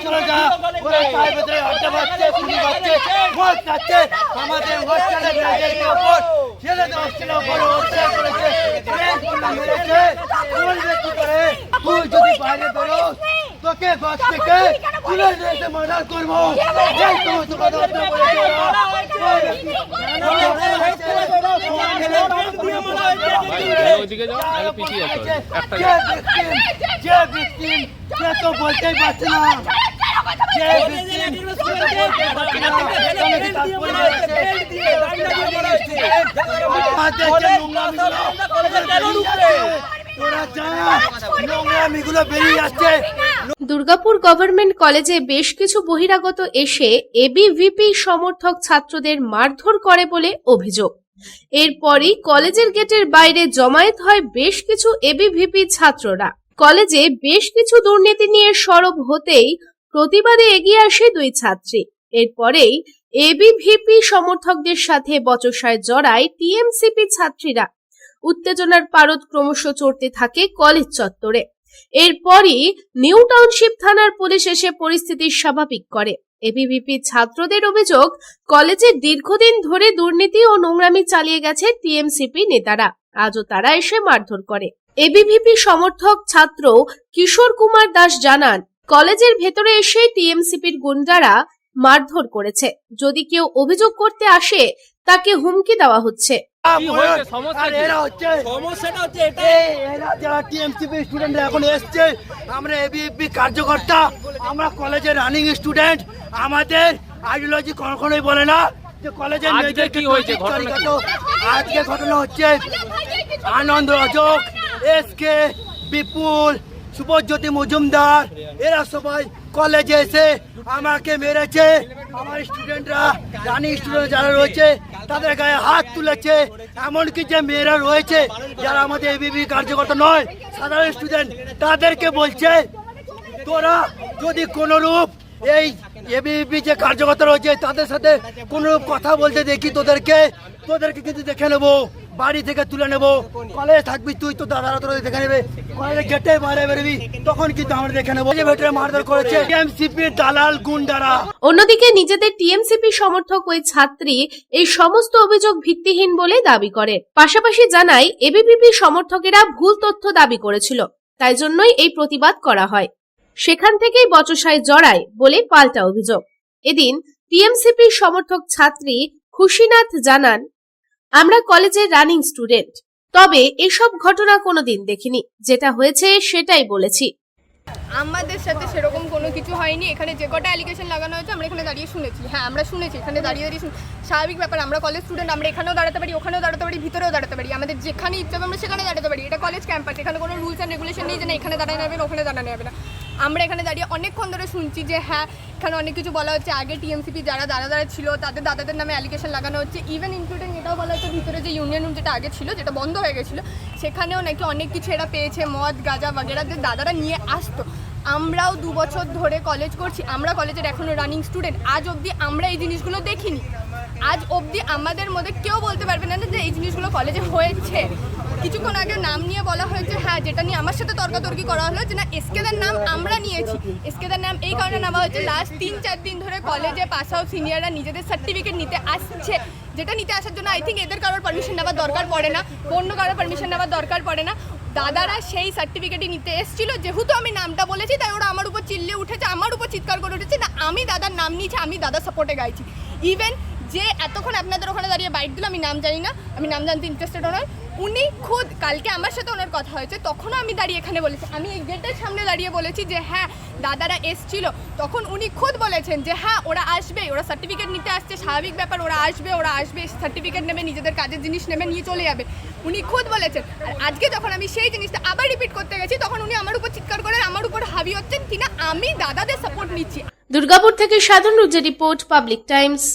চলে যা, ওরা তার ভেতরে আড্ডা মারছে, পুলি মারছে, মদ খাচ্ছে, আমাদের হোস্টেলে মেয়েদেরকে ওপর, ছেলেদের হোস্টেলের ওপর অত্যাচার করেছে, ট্রেনগুলো মেরেছে, বলবে কি করে? তুই যদি বাইরে বেরোস, তোকে বাস থেকে তুলে নিয়ে মার্ডার করবো। এই সমস্ত কথাবার্তা বলেছে ওরা। ওইদিকে যাও, আগে পিছিয়ে আসো, একটা যে victim, সে তো বলতেই পারছে না। যে victim, সে তো বলতেই পারছে না। আমাদের যে নোংরামিগুলো, তোরা যা, নোংরামিগুলো বেরিয়ে যাচ্ছে। দুর্গাপুর গভর্নমেন্ট কলেজে বেশ কিছু বহিরাগত এসে এবিভিপি সমর্থক ছাত্রদের মারধর করে বলে অভিযোগ। এরপরই কলেজের গেটের বাইরে জমায়েত হয় বেশ কিছু এবিভিপি ছাত্ররা। কলেজে বেশ কিছু দুর্নীতি নিয়ে সরব হতেই প্রতিবাদে এগিয়ে আসে দুই ছাত্রী। এরপরেই এবিভিপি সমর্থকদের সাথে বচসায় জড়ায় টিএমসিপি ছাত্রীরা। উত্তেজনার পারদ ক্রমশ চড়তে থাকে কলেজ চত্বরে। এরপরই নিউ টাউনশিপ থানার পুলিশ এসে পরিস্থিতি স্বাভাবিক করে। এবিভিপি ছাত্রদের অভিযোগ, কলেজে দীর্ঘদিন ধরে দুর্নীতি ও নোংরামি চালিয়ে গেছে টিএমসিপি নেতারা। আজও তারা এসে মারধর করে। এবিভিপি সমর্থক ছাত্র কিশোর কুমার দাস জানান, কলেজের ভেতরে এসে টিএমসিপির গুন্ডারা মারধর করেছে। যদি কেউ অভিযোগ করতে আসে, তাকে হুমকি দেওয়া হচ্ছে। এখন এসছে, আমরা এবিভিপি কার্যকর্তা, আমরা কলেজের রানিং স্টুডেন্ট। আমাদের আইডিওলজি কখনোই বলে না যে কলেজের মেয়েদেরকে আজকে ঘটনা হচ্ছে আনন্দ রজক, এসকে, বিপুল, শুভজ্যোতি মজুমদার, এরা সবাই কলেজে এসে আমাকে মেরেছে। আমার স্টুডেন্টরা, রানিং স্টুডেন্ট যারা রয়েছে, তাদের গায়ে হাত তুলেছে। এমনকি যে মেয়েরা রয়েছে যারা আমাদের এবিভি কার্যকর্তা নয়, সাধারণ স্টুডেন্ট, তাদেরকে বলছে তোরা যদি কোনোরূপ এই এবিভি যে কার্যকর্তা রয়েছে তাদের সাথে কোনোরূপ কথা বলতে দেখি, তোদেরকে কিন্তু দেখে নেবো, বাড়ি থেকে তুলে নেবো। কলেজে থাকবি তুই, তো দাদারা তোরা দেখে নেবে। কলেজে গেটে বাইরে বেরোবি, তখন কিন্তু আমরা দেখে নেবো। ভেতরে মারধর করেছে টিএমসিপির দালাল গুন্ডারা। অন্যদিকে নিজেদের টিএমসিপি সমর্থক ওই ছাত্রী এই সমস্ত অভিযোগ ভিত্তিহীন বলে দাবি করে। পাশাপাশি জানায়, এবিভিপি সমর্থকেরা ভুল তথ্য দাবি করেছিল, তাই জন্যই এই প্রতিবাদ করা হয়। সেখান থেকেই বচসায় জড়ায় বলে পাল্টা অভিযোগ। এদিন টিএমসিপি সমর্থক ছাত্রী খুশিনাথ জানান, আমরা কলেজের রানিং স্টুডেন্ট, তবে এসব ঘটনা কোনোদিন দেখিনি। যেটা হয়েছে সেটাই বলেছি। আমাদের সাথে সেরকম কোনো কিছু হয়নি। এখানে যে কটা অ্যালিগেশন লাগানো হয়েছে আমরা এখানে দাঁড়িয়ে শুনেছি। হ্যাঁ, আমরা শুনেছি, এখানে দাঁড়িয়ে স্বাভাবিক ব্যাপার। আমরা কলেজ স্টুডেন্ট, আমরা এখানেও দাঁড়াতে পারি, ওখানেও দাঁড়াতে পারি, ভিতরেও দাঁড়াতে পারি। আমাদের যেখানে ইচ্ছা আমরা সেখানে দাঁড়াতে পারি। এটা কলেজ ক্যাম্পাস, এখানে কোনো রুলস অ্যান্ড রেগুলেশন নেই যে না এখানে দাঁড়ানো যাবে না, ওখানে দাঁড়ানো যাবে না। আমরা এখানে দাঁড়িয়ে অনেকক্ষণ ধরে শুনছি যে হ্যাঁ, এখানে অনেক কিছু বলা হচ্ছে। আগে টিএমসিপি যারা দাদা ছিল তাদের দাদাদের নামে অ্যালিগেশন লাগানো হচ্ছে। ইভেন ইনক্লুডিং এটাও বলা হচ্ছে ভিতরে যে ইউনিয়ন রুম যেটা আগে ছিল, যেটা বন্ধ হয়ে গেছিলো, সেখানেও নাকি অনেক কিছু এরা পেয়েছে, মদ গাঁজা বাগেরা যে দাদারা নিয়ে আসতো। আমরাও 2 বছর ধরে কলেজ করছি, আমরা কলেজের এখনও রানিং স্টুডেন্ট। আজ অবধি আমরা এই জিনিসগুলো দেখিনি। আজ অবধি আমাদের মধ্যে কেউ বলতে পারবে না যে এই জিনিসগুলো কলেজে হয়েছে। কিছুক্ষণ আগে নাম নিয়ে বলা হয়েছে, হ্যাঁ, যেটা নিয়ে আমার সাথে তর্কাতর্কি করা হলো যে না এসকেদের নাম আমরা নিয়েছি। এসকেদের নাম এই কারণে নেওয়া হয়েছে, লাস্ট 3-4 দিন ধরে কলেজে পাস আউট সিনিয়ররা নিজেদের সার্টিফিকেট নিতে আসছে, যেটা নিতে আসার জন্য আই থিঙ্ক এদের কারোর পারমিশন নেওয়ার দরকার পড়ে না, অন্য কারোর পারমিশন নেওয়ার দরকার পড়ে না। দাদারা সেই সার্টিফিকেটই নিতে এসেছিল। যেহেতু আমি নামটা বলেছি তাই ওরা আমার উপর চিল্লে উঠেছে, আমার উপর চিৎকার করে উঠেছে না আমি দাদার নাম নিয়েছি, আমি দাদার সাপোর্টে গাইছি। ইভেন যে এতক্ষণ আপনাদের ওখানে দাঁড়িয়ে বাইট দিল, আমি নাম জানি না, আমি নাম জানতে ইন্টারেস্টেড নয়, উনি খুদ কালকে আমার সাথে ওনার কথা হয়েছে, তখনও আমি দাঁড়িয়ে এখানে বলেছি, আমি এই গেটের সামনে দাঁড়িয়ে বলেছি যে হ্যাঁ দাদারা এসছিল। তখন উনি খুদ বলেছেন যে হ্যাঁ ওরা আসবে, ওরা সার্টিফিকেট নিতে আসছে, স্বাভাবিক ব্যাপার, ওরা আসবে সার্টিফিকেট নেবে, নিজেদের কাজের জিনিস নেবে, নিয়ে চলে যাবে, উনি খুদ বলেছেন। আর আজকে যখন আমি সেই জিনিসটা আবার রিপিট করতে গেছি, তখন উনি আমার উপর চিৎকার করে আমার উপর হাবি হচ্ছেন কিনা আমি দাদাদের সাপোর্ট নিচ্ছি। দুর্গাপুর থেকে সাধন রুজের রিপোর্ট, পাবলিক টাইমস।